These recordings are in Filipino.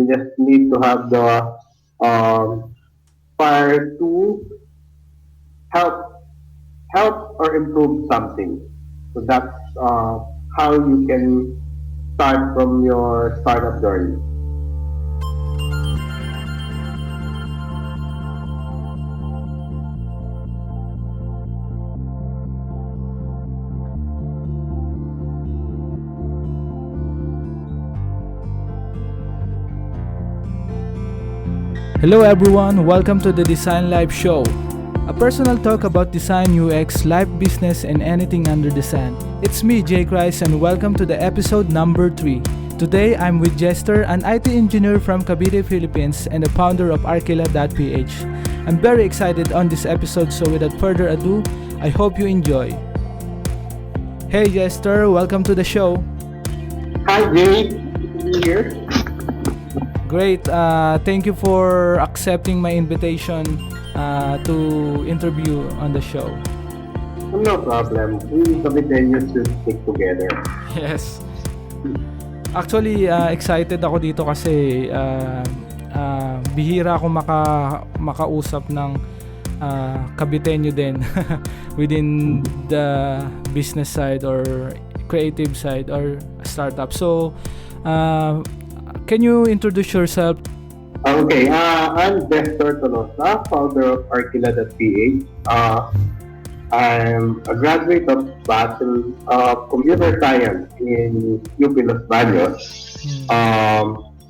You just need to have the fire to help help or improve something. So that's how you can start from your startup journey. Hello everyone, welcome to the Design Live Show. A personal talk about design, UX, life business, and anything under the sun. It's me, Jay Christ, and welcome to the episode number 3. Today, I'm with Jester, an IT engineer from Cavite, Philippines, and the founder of Arkela.ph. I'm very excited on this episode, so without further ado, I hope you enjoy. Hey Jester, welcome to the show. Hi, Jay. Here. Great. Thank you for accepting my invitation to interview on the show. No problem. We Caviteños should stick together. Yes. Actually, excited ako dito kasi bihira ako makausap ng Caviteño din within the business side or creative side or startup. So, can you introduce yourself? Okay, I'm Destor Tolosa, founder of Arkela.ph. I'm a graduate of Bachelor of Computer Science in UP Los Baños.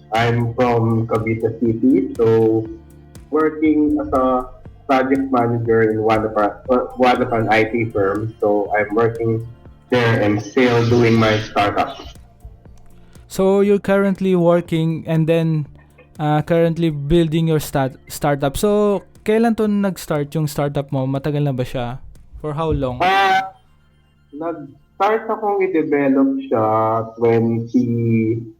I'm from Cavite City, so working as a project manager in one of an IT firm. So I'm working there and still doing my startup. So you're currently working and then currently building your startup. So kailan to nag-start yung startup mo? Matagal na ba siya? For how long? Nag-start akong i-develop siya 2014.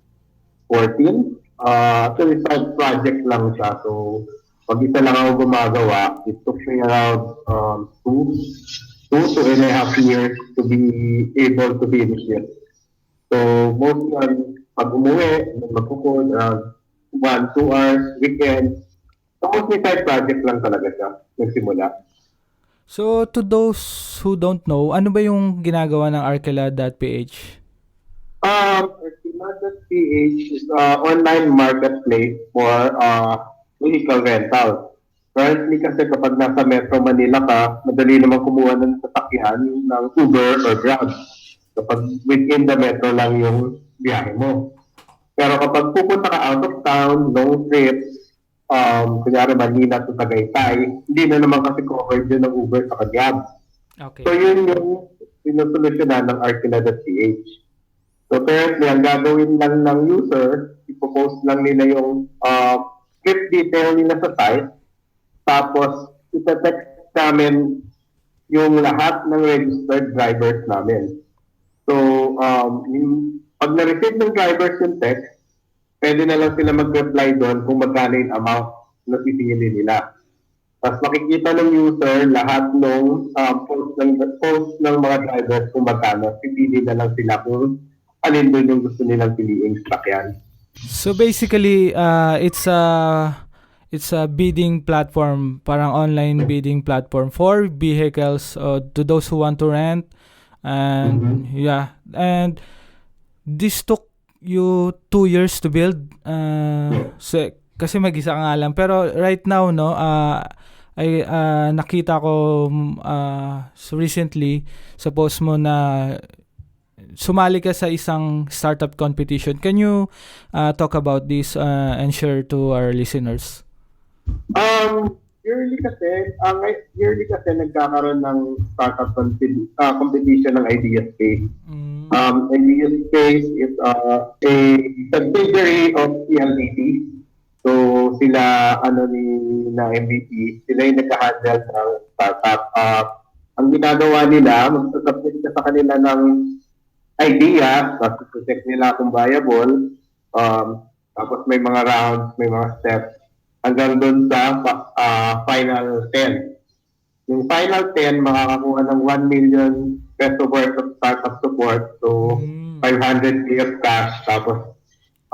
Actually, side project lang siya. So, pag isa lang ako gumagawa, it took me around 2.5 years to be able to finish it. So, mostly, pag umuwi, magkukod, 1-2 hours, weekend. So, mostly side project lang talaga siya, nagsimula. So, to those who don't know, ano ba yung ginagawa ng Arkela.ph? Arkela.ph is an online marketplace for vehicle rental. Currently kasi kapag nasa Metro Manila ka, madali naman kumuha ng sasakyan ng Uber or Grab. Kapag within the metro lang yung biyahe mo. Pero kapag pupunta ka out of town, long trips, kunyari Manila to Tagaytay, hindi na naman kasi covered yun ng Uber sa Grab. Okay. So yun yung sinusolusyonan ng Arkela.ph. So currently, ang gagawin lang ng user, ipopost lang nila yung trip detail nila sa site, tapos ita-text namin yung lahat ng registered drivers namin. So, pag na-receive ng drivers yung text, pwede na lang sila mag-reply doon kung magkano yung amount na pipili nila. Tapos makikita ng user lahat ng post ng mga drivers kung magkano. Pipili na lang sila kung alin doon yung gusto nilang piliing sakyan. So basically, it's a bidding platform, parang online bidding platform for vehicles to those who want to rent. And yeah, and this took you 2 years to build. So, kasi mag-isa ka nga lang. Pero right now, no, ay nakita ko so recently sa post mo na sumali ka sa isang startup competition. Can you talk about this and share to our listeners? Yearly kasi nagkakaroon ng startup competition ng Idea Space. Idea Space is a subsidiary of PLDT. So sila na MVP, sila yung nagka-handle ng startup. Ang ginagawa nila, magsasubmit ka sa kanila ng idea, tapos check nila kung viable, tapos may mga rounds, may mga steps, hanggang doon sa final 10. Yung final 10, makakakuha ng 1 million peso worth of startup support. So, 500k of cash. Tapos,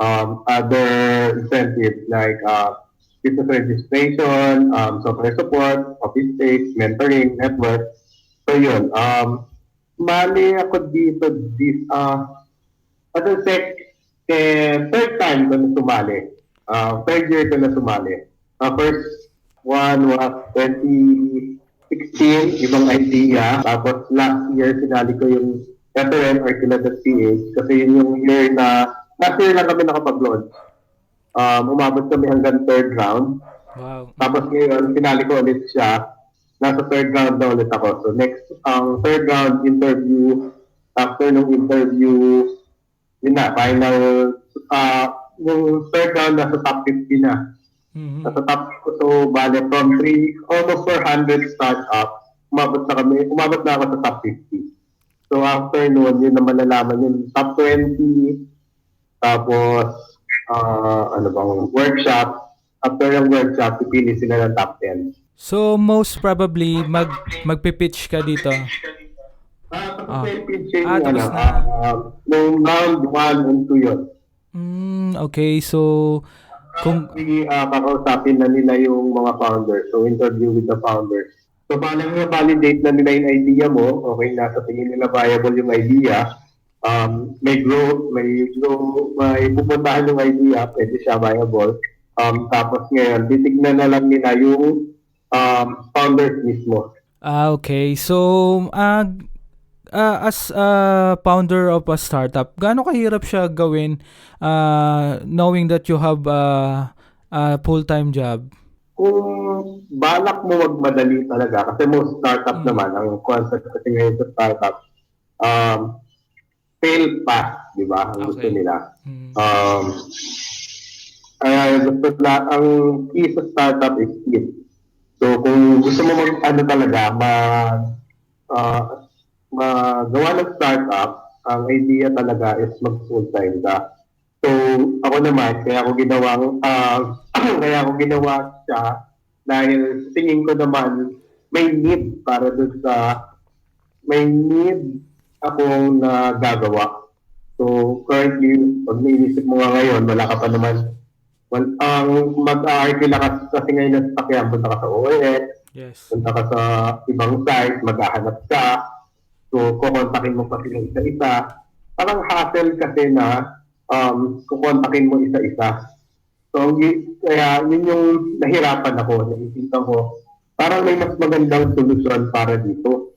other incentives like business registration, software support, office space, mentoring, network. So yun, mali ako dito ano third time ko na sumali. Third year ko na sumali. First one was 2016, ibang idea. Tapos last year, sinali ko yung Veteran Archila.ph kasi yun yung year na last year lang kami nakapag-launch. Umabot kami hanggang third round. Wow. Tapos ngayon, sinali ko ulit siya. Nasa third round na ulit ako. So next, third round interview, after nung interview, yun na, final, yung third round nasa top 50 na. Mhm. Nasa top 50 so bale from almost 400 startups, umabot na ako sa top 50. So after noon, yun na malalaman yung top 20, tapos, workshop. After yung workshop, pipili sila ng top 10. So most probably magpi-pitch ka dito. Tapos may pitching, tapos na. nung round 1 and 2 yun. Okay, so kung Kakausapin na nila yung mga founders. So, interview with the founders. So, paano validate na nila yung idea mo? Okay, nasa tingin nila viable yung idea. May growth, may pupuntahan yung idea, pwede siya viable. Tapos ngayon, titignan na lang nila yung founders mismo. okay. So as a founder of a startup, gaano kahirap siya gawin knowing that you have a full-time job? Kung balak mo magmadali talaga, kasi most startup naman, ang concept kasi ngayon sa startup, fail fast, di ba? Ang gusto nila. Ang key sa startup is speed. So, kung gusto mo magawa ng startup, ang idea talaga is mag-full-time ka. So, ako naman, kaya ako ginawa siya dahil tingin ko naman may need akong nagagawa. So, currently, pag niisip mo nga ngayon, wala ka pa naman. Ang mag-aarkila kasi ngayon na sasakyan, punta ka sa OLX, Yes. punta ka sa ibang site, maghahanap ka, so kukontakin mo pa sila isa-isa. Parang hassle kasi na kukontakin mo isa-isa. So, kaya yun yung nahirapan ako, naisipan ko, parang may mas magandang solusyon para dito.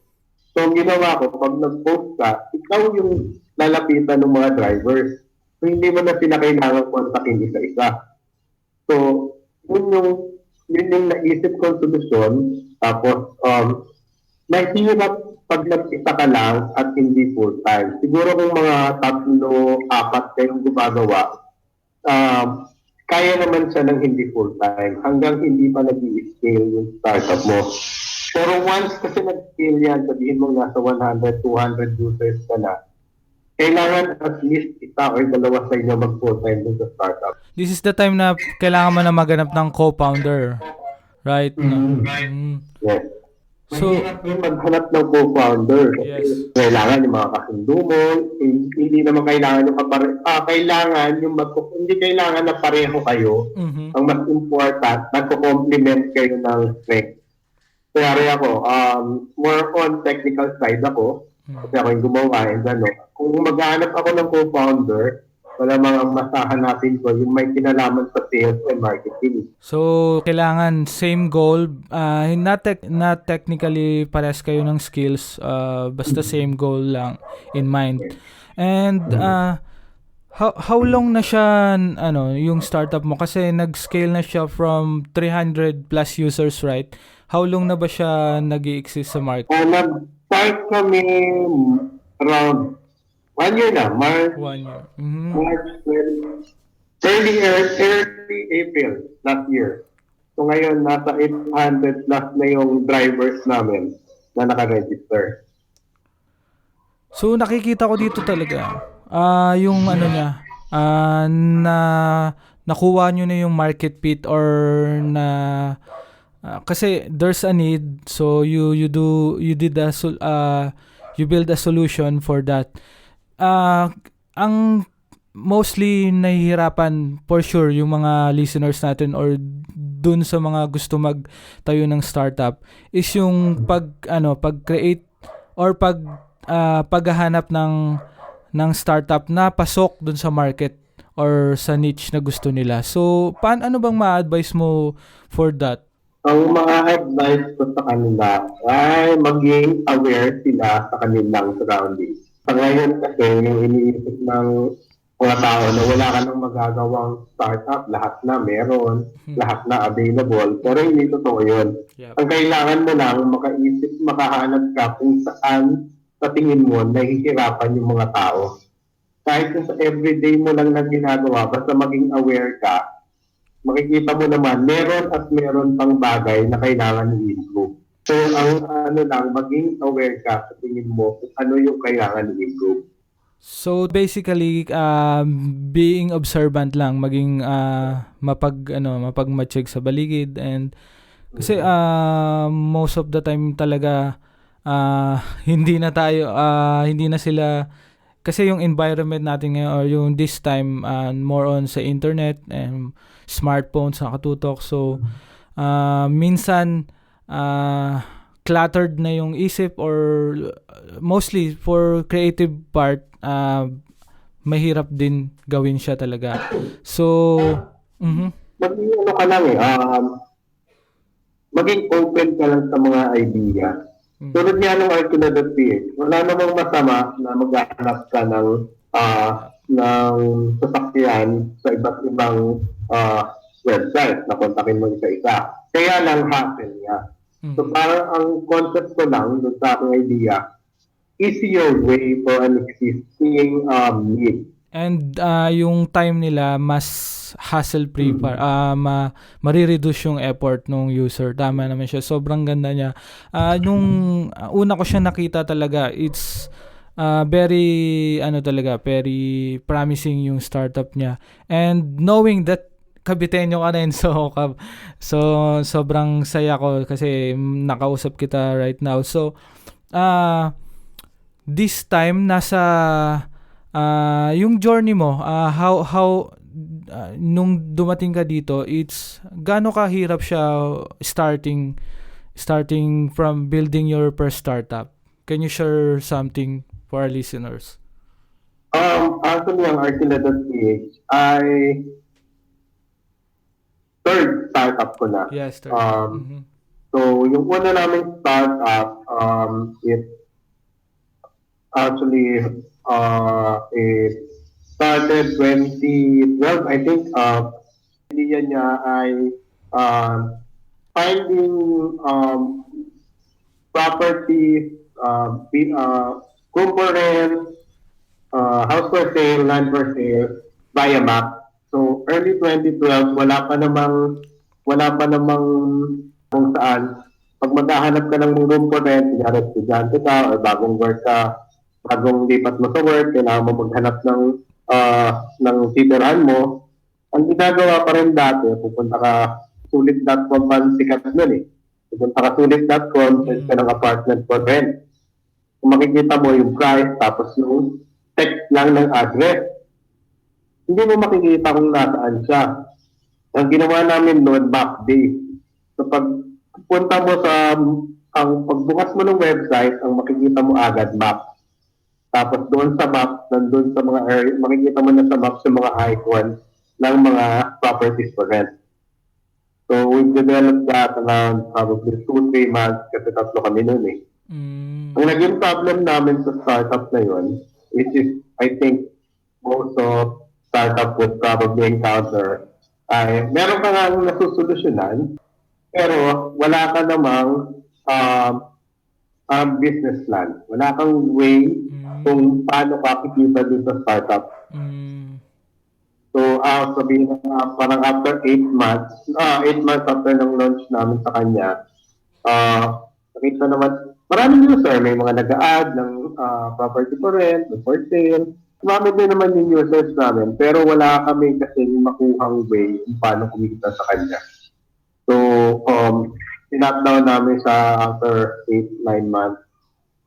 So, ang ginawa ko, pag nag-post ka, ikaw yung lalapitan ng mga drivers. So, hindi mo na sila kailangan kontakin isa-isa. So, yun yung naisip kong solusyon. Tapos, mahirap pag nag-isa ka lang at hindi full-time. Siguro kung mga 3-4 kayong gumagawa, kaya naman siya ng hindi full-time hanggang hindi pa nag-i-scale yung startup mo. Pero once kasi nag-scale yan, sabihin mo nasa 100-200 users ka na, kailangan at least isa or dalawa sa inyo mag-full-time dun sa startup. This is the time na kailangan mo na maghanap ng co-founder. Right? Yes. So, mahirap yung maghanap ng co-founder. Yes. Kailangan yung mga kasundo mo, hindi naman kailangan yung hindi kailangan na pareho kayo. Ang mas important, nagko-complement kayo ng strength. Kaya ako, more on technical side ako, kasi ako yung gumawa, and kung maghanap ako ng co-founder, wala mga masahanapin ko yung may kinalaman sa sales and marketing. So, kailangan same goal, not technically pares kayo ng skills, basta same goal lang in mind. And how long na siya yung startup mo, kasi nag-scale na siya from 300 plus users, right? How long na ba siya nag-i-exist sa market? Nag-start kami around 1 year na, March early April last year. So ngayon, nasa 800 plus na yung drivers namin na naka-register. So nakikita ko dito talaga, yung na nakuha nyo na yung market fit, or na kasi there's a need, so you build a solution for that. Ang mostly nahihirapan for sure yung mga listeners natin or dun sa mga gusto magtayo ng startup is yung pag-create or paghahanap ng startup na pasok dun sa market or sa niche na gusto nila. So, ano bang ma-advise mo for that? Ang mga advice ko sa kanila ay maging aware sila sa kanilang surroundings. Sa ngayon kasi, yung iniisip ng mga tao na wala ka nang magagawang startup, lahat na meron, lahat na available, pero hindi totoo yun. Yep. Ang kailangan mo lang makaisip, makahanap ka kung saan sa tingin mo nahihirapan yung mga tao. Kahit sa everyday mo lang na ginagawa, basta maging aware ka, makikita mo naman, meron at meron pang bagay na kailangan i-improve. So, ang maging aware ka sa tingin mo kung ano yung kailangan i-improve. So, basically, being observant lang, maging mapagmatsyag sa baligid and kasi most of the time talaga hindi na sila kasi yung environment natin ngayon or yung this time more on sa internet and smartphones sa katutok. So minsan cluttered na yung isip or mostly for creative part mahirap din gawin siya talaga. So Maging ka lang maging open ka lang sa mga idea. Tulad nga ng Arcula.ph, wala namang masama na maghahanap ka ng sasakyan sa iba't ibang website na kontakin mo isa-isa. Kaya lang hassle niya. So parang ang concept ko lang dun sa aking idea, easier way for an existing need. And yung time nila mas hassle-free marireduce yung effort ng user. Tama naman siya. Sobrang ganda niya. Nung una ko siya nakita talaga, it's very very promising yung startup niya. And knowing that Kabitenyo ka rin, so sobrang saya ko kasi nakausap kita right now. So this time nasa yung journey mo, how nung dumating ka dito, it's gaano kahirap siya starting from building your first startup? Can you share something for our listeners? Actually, ang Arcula.ph ay third startup ko na. Yes, third. So, yung una naming startup, it actually it started 2012, I think. Idea niya ay finding property, room for rent, house for sale, land for sale via map. So early 2012, wala pa namang kung saan pag maghahanap ka ng room for rent, kunyari estudyante ka or bagong work ka, bagong lipat mo sa work, kailangan mo maghanap ng titirahan mo. Ang ginagawa pa rin dati, pupunta ka sulit.com pa sikat nun eh. Pupunta ka sulit.com, search ka ng apartment for rent. Kung makikita mo yung price, tapos yung text lang ng address, hindi mo makikita kung nasaan siya. Ang ginawa namin noon, map based. So pag punta mo pagbukas mo ng website, ang makikita mo agad map. Tapos doon sa map, nandun sa mga area, makikita mo na sa map sa mga icon ng mga properties for rent. So we developed that around probably 2-3 months kasi tatlo kami noon eh. Ang naging problem namin sa startup na yun, which is I think most of startup would probably encounter, ay meron ka nga nasusolusyonan, pero wala ka namang business plan. Wala kang way kung paano ka kikita dun sa startup. So, sabihin na parang after 8 months after ng launch namin sa kanya, nakita naman, maraming user, may mga nag-a-add ng property for rent, for sale. Marami din naman yung users namin, pero wala kami kasi makuhang way kung paano kumita sa kanya. So, sinat-down namin sa after 8-9 months.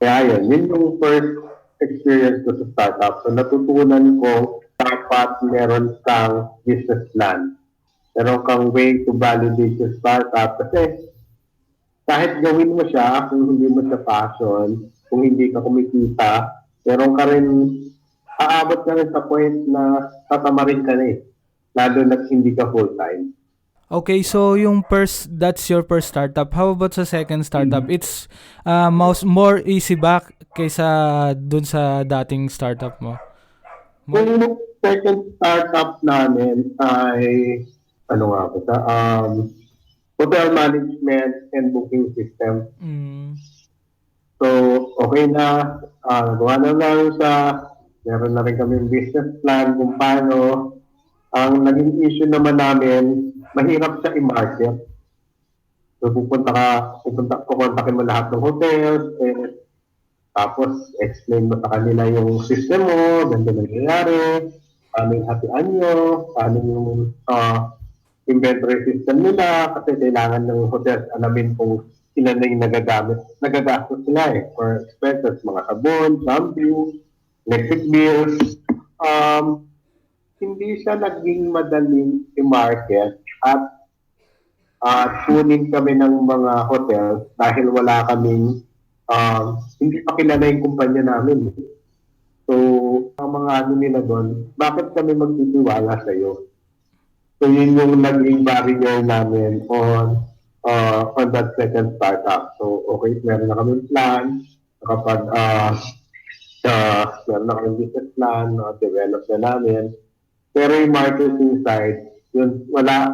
Kaya yun yung first experience ko sa startup. So, natutunan ko that dapat meron kang business plan. Meron kang way to validate your startup kasi kahit gawin mo siya, kung hindi mo siya passion, kung hindi ka kumikita, meron ka rin, aabot ka rin sa point na tatamarin ka na eh. Lalo na hindi ka full-time. Okay, so that's your first startup. How about sa second startup? It's more easy ba kaysa dun sa dating startup mo? Yung second startup namin ay, ano nga ba ito? Hotel management and booking system. So, okay na. Gawa na lang siya. Meron na rin kami business plan kung paano. Ang naging issue naman namin, mahirap siya i-market. So, kukontakin mo lahat ng hotels, tapos explain mo sa kanila yung system mo, ganda nangyayari, paano yung hatian nyo, paano yung inventory system nila, kasi kailangan ng hotels alamin kung ilan na yung nagagastos sila for expenses, mga sabon, shampoo, electric bills. Hindi siya naging madaling i-market at tunin kami ng mga hotels dahil wala kaming hindi pa kilala yung kumpanya namin. So, ang mga ano nila doon, bakit kami magtitiwala sa iyo? So, yun yung naging barrier namin on that second startup. So, okay, meron na kami plan. Kapag meron na kami business plan, develop na namin. Pero yung marketing side, yun, wala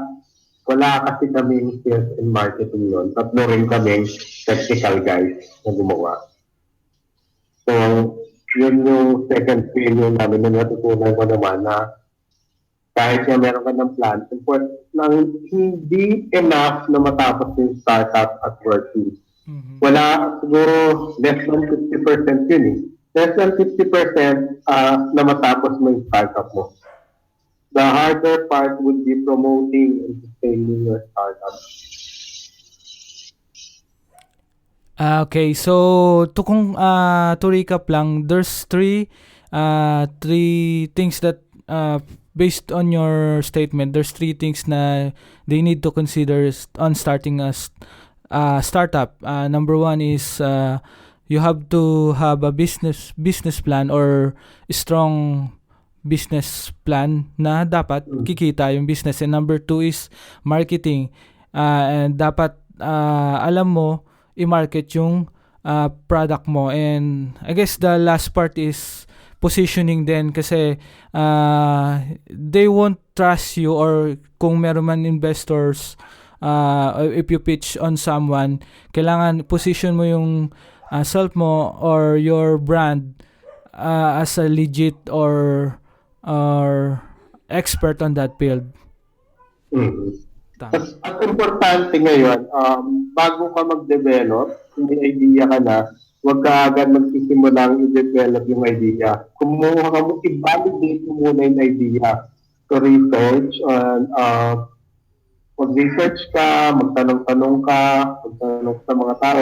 kasi kaming sales and marketing yun. Tatlo rin kaming technical guys na gumawa. So, yun yung second failure namin na natutunan ko naman na kahit na meron ka ng plan, lang hindi enough na matapos yung startup at working. Wala, siguro less than 50% yun eh. Less than 50% na matapos mo yung startup mo. The harder part would be promoting and sustaining your startup. Okay, so to recap lang, there's three things that based on your statement, there's three things na they need to consider on starting a startup. Number one is you have to have a business plan or strong business plan na dapat kikita yung business. And number two is marketing. And dapat alam mo i-market yung product mo. And I guess the last part is positioning din kasi they won't trust you, or kung meron man investors, if you pitch on someone, kailangan position mo yung self mo or your brand as a legit or expert on that field. At importante ngayon, bago ka mag-develop, kung may idea ka na, huwag ka agad magsisimulang i-develop yung idea. Kumuha ka mo, i-validate mo muna yung idea. So research, mag-research ka, magtanong-tanong ka, magtanong sa mga tao.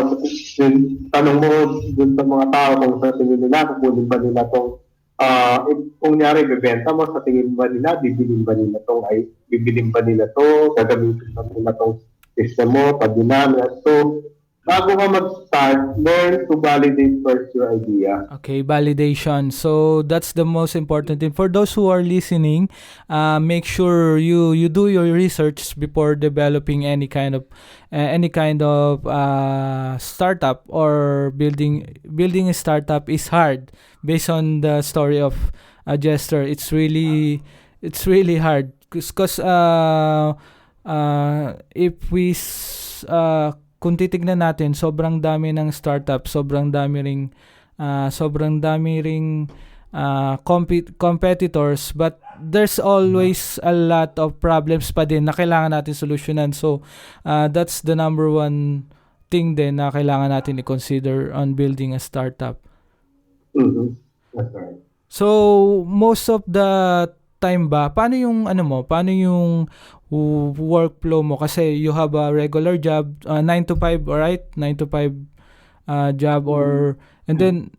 Tanong mo dun sa mga tao kung sa tingin nila, kukunin ba nila itong kung nyari, bibenta mo, sa tingin ba nila, bibilin ba nila to, gagamitin ba nila tong system mo, pag-dinamit. So, bago ka mag-start, learn to validate first your idea. Okay, validation. So, that's the most important thing. For those who are listening, make sure you do your research before developing any kind of startup, or building a startup is hard. Based on the story of Jester, it's really hard because if we kung titignan natin, sobrang dami ng startup, sobrang dami ring competitors, but there's always a lot of problems pa din na kailangan natin solusyonan. So that's the number one thing din na kailangan natin i-consider on building a startup. That's right. So most of the time ba, paano yung workflow mo? Kasi you have a regular job, 9 to 5, alright? 9 to 5 job, or and then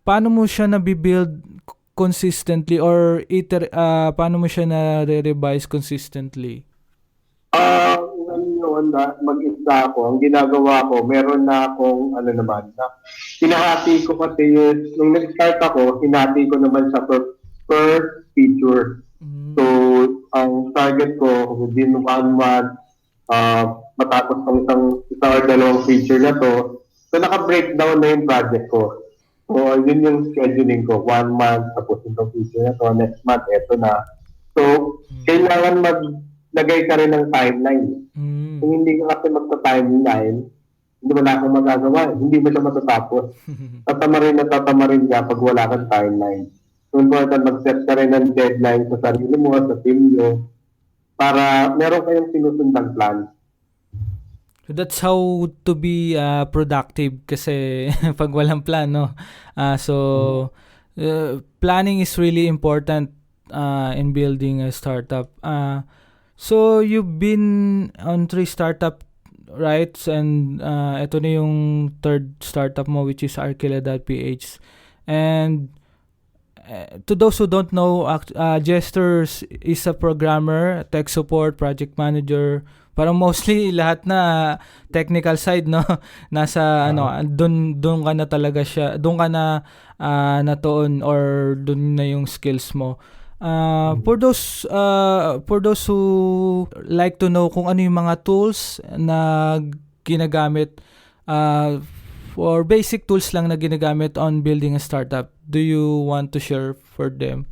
paano mo siya nabibuild consistently or paano mo siya na-revise consistently? Ngayon na mag-isa ako, ang ginagawa ko, meron na akong ano naman, na hinahati ko kasi nung nag-start ako, hinati ko naman siya per feature. So, ang target ko within 1 month, matapos ng isa or dalawang feature na to, so naka-breakdown na yung project ko. So, yun yung scheduling ko. 1 month, tapos itong feature na to, next month, eto na. So, kailangan maglagay ka rin ng timeline. Kung hindi ka kasi magta-timeline, hindi mo na akong magagawa. Hindi mo siya matatapos. Tatamarin ka pag wala kang timeline. So, important mag-set ka rin ng deadline sa sarili mo, sa team mo, para meron kayong sinusundang plan. So that's how to be productive kasi pag walang plan, no? Planning is really important in building a startup. So you've been on 3 startup, right? And ito na yung third startup mo, which is Arkela.ph. And to those who don't know, Jesters is a programmer, tech support, project manager. Parang mostly lahat na technical side, no? Nasa doon ka na talaga siya, doon ka na natuon or doon na yung skills mo. For those who like to know kung ano yung mga tools na ginagamit, for basic tools lang na ginagamit on building a startup, do you want to share for them?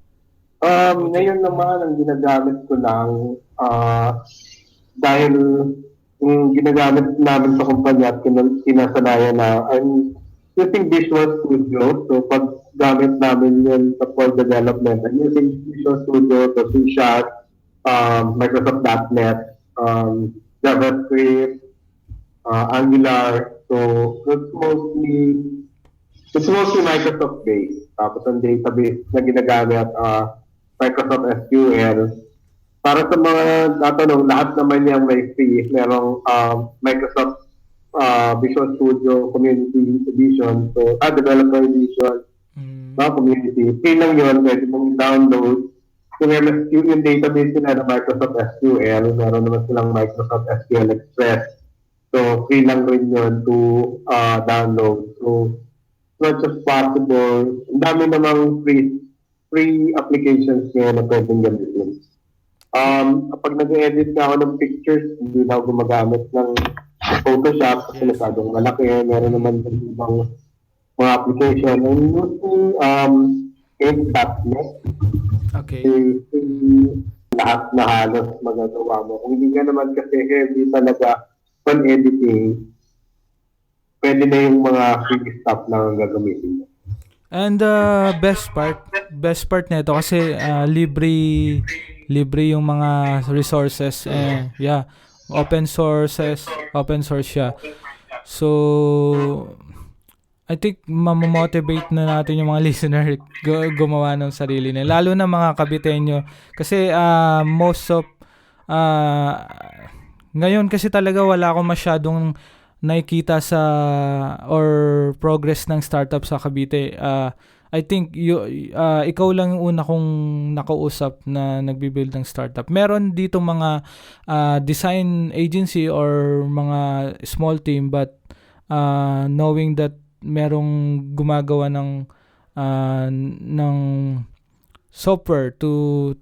Ngayon naman, ang ginagamit ko lang, dahil yung ginagamit namin sa kumpanya at kinasanayan na, I'm using Visual Studio. So, pag gamit namin yun sa for development, I'm using Visual Studio, so C#, Microsoft.NET, JavaScript, Angular. So, it's mostly Microsoft based. Tapos ang database na ginagamit, Microsoft SQL. Para sa mga tatanong, lahat naman yung may free. Merong Microsoft Visual Studio Community Edition. So, Developer Edition, Community. Free lang yun. Pwede mong download. Kung yung database nila na Microsoft SQL, meron naman silang Microsoft SQL Express. So, free lang rin yun to download. So, as much as possible, ang dami namang free applications ngayon na pwedeng gamitin. Kapag nag-edit na ako ng pictures, hindi na ako gumagamit ng Photoshop kasi masyadong malaki. Meron naman din ibang mga application. I'm using Paint.net. Okay. Lahat na halos magagawa mo. Kung hindi ka naman kasi heavy talaga on editing, pwede na yung mga free stuff na gagamitin mo. And best part nito kasi libre yung mga resources, open source siya. So I think mamomotivate na natin yung mga listener gumawa ng sarili nila, lalo na mga kabitenyo kasi ngayon kasi talaga wala akong masyadong nakikita sa or progress ng startup sa Cavite. I think ikaw lang yung una kong nakausap na nagbi-build ng startup. Meron dito mga design agency or mga small team, but knowing that merong gumagawa ng software to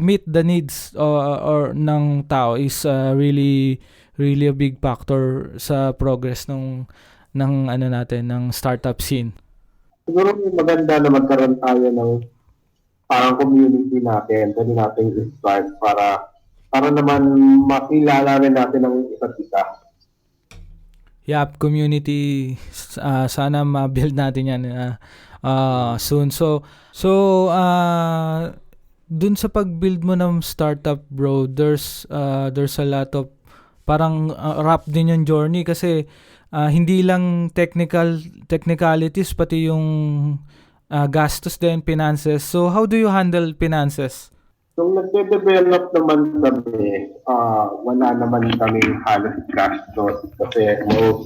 meet the needs or ng tao is really a big factor sa progress ng startup scene. Siguro maganda na magkaroon tayo ng parang community natin, pwede natin i-start para naman makilala rin natin ang isa't isa. Yep, community, sana ma-build natin yan soon. So dun sa pag-build mo ng startup, bro, there's a lot of parang rap din yung journey kasi hindi lang technicalities, pati yung gastos din, finances. So how do you handle finances? Nung nagde-develop naman kami, wala naman kami halos gastos kasi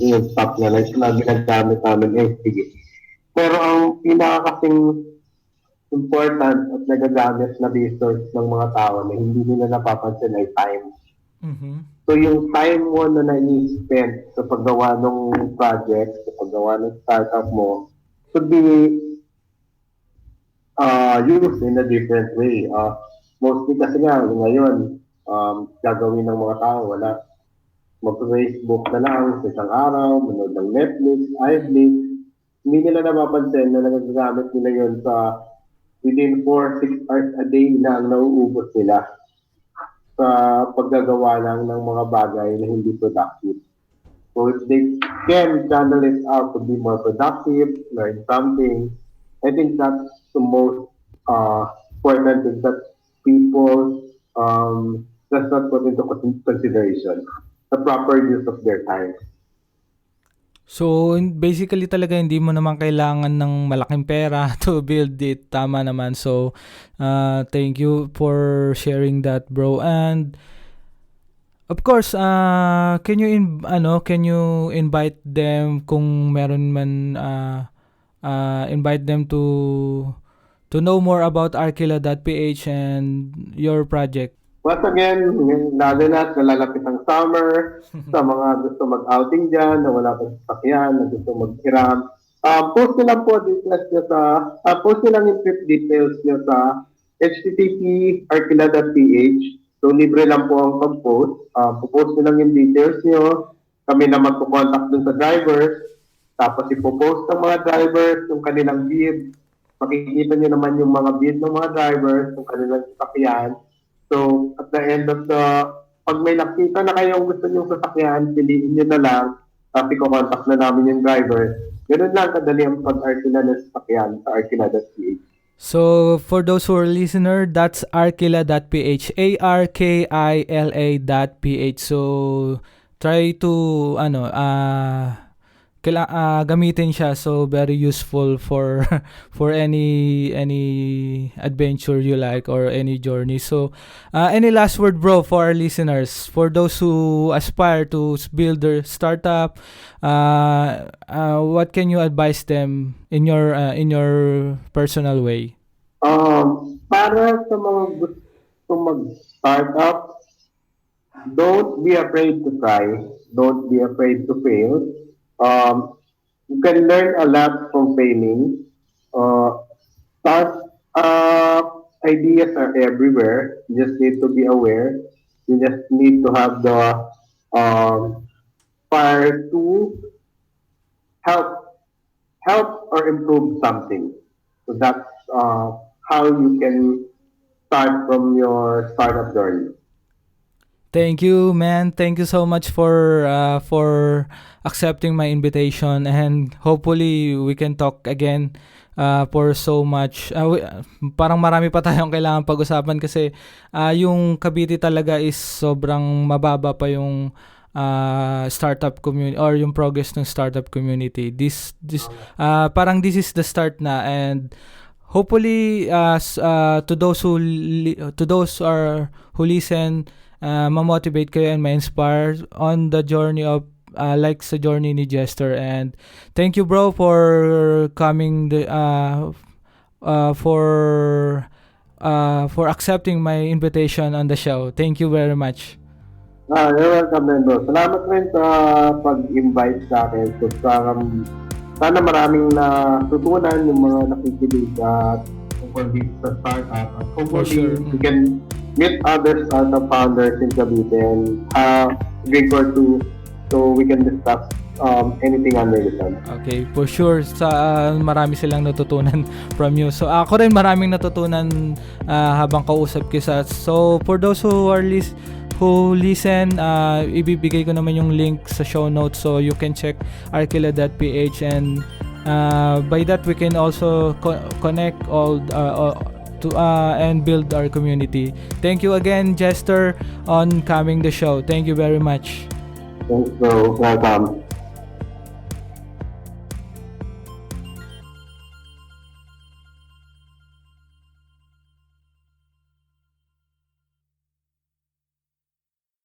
yung stock na ginagamit namin sige, Pero ang pinaka kasing important at nagagamit na resource ng mga tao na hindi nila napapansin ay time. Mhm. So yung time mo na nai-spend sa paggawa ng project, sa paggawa ng startup mo, should be used in a different way. Mostly kasi nga ngayon, gagawin ng mga tao, wala. Mag-Facebook na lang sa isang araw, manood ng Netflix, iFlix. Hindi nila napapansin na nagagamit nila yun sa within 4-6 hours a day na ang nauubos nila sa paggagawa lang ng mga bagay na hindi productive. So if they can channel it out to be more productive, learn something, I think that's the most important thing that people does not put into consideration, the proper use of their time. So, basically talaga hindi mo naman kailangan ng malaking pera to build it. Tama naman. So, thank you for sharing that, bro. And of course, can you invite them kung meron man invite them to know more about Arkila.ph and your project. Once again, lalo na nalalapit ang summer, sa mga gusto mag-outing dyan, na wala pang sasakyan, na gusto mag-hiram. Post nyo lang po details nyo post nyo lang yung trip details nyo sa http://arkila.ph. So, libre lang po ang pag-post. Post nyo lang yung details nyo. Kami na magpo-contact dun sa drivers. Tapos ipopost ng mga drivers yung kanilang bid. Makikita nyo naman yung mga bid ng mga drivers, yung kanilang sasakyan. So, at the end of pag may nakita na kayong gusto nyong sasakyan, piliin nyo na lang, tapos i-contact na namin yung driver. Ganun lang kadali ang pag-arkila ng sasakyan sa arkila.ph. So, for those who are listener, that's arkila.ph, arkila.ph. So, try to, gamitin siya, so very useful for for any adventure you like or any journey. So any last word, bro, for our listeners, for those who aspire to build their startup, what can you advise them in your personal way? Para sa mga gusto mag-startup, don't be afraid to try, don't be afraid to fail. You can learn a lot from failing. Start ideas are everywhere. You just need to be aware. You just need to have the fire to help or improve something. So that's how you can start from your startup journey. Thank you, man. Thank you so much for accepting my invitation, and hopefully we can talk again for so much. Parang marami pa tayong kailangan pag-usapan kasi yung Cavite talaga is sobrang mababa pa yung startup community or yung progress ng startup community. This parang this is the start na, and hopefully to those who listen, ma-motivate kayo and ma-inspire on the journey of like sa journey ni Jester. And thank you, bro, for coming for accepting my invitation on the show. Thank you very much. You're welcome, man, bro. Salamat rin sa pag-invite sa akin. So, sana maraming natutunan yung mga nakikinig tungkol dito sa startup. For sure. We can meet other startup founders in Cavite and have a drink or two so we can discuss anything under the sun. Okay, for sure. Marami silang natutunan from you. So ako rin maraming natutunan habang kausap kita. So for those who listen, ibibigay ko naman yung link sa show notes so you can check arkila.ph, and by that we can also connect all and build our community. Thank you again, Jester, on coming the show. Thank you very much. Thanks, bro. Welcome.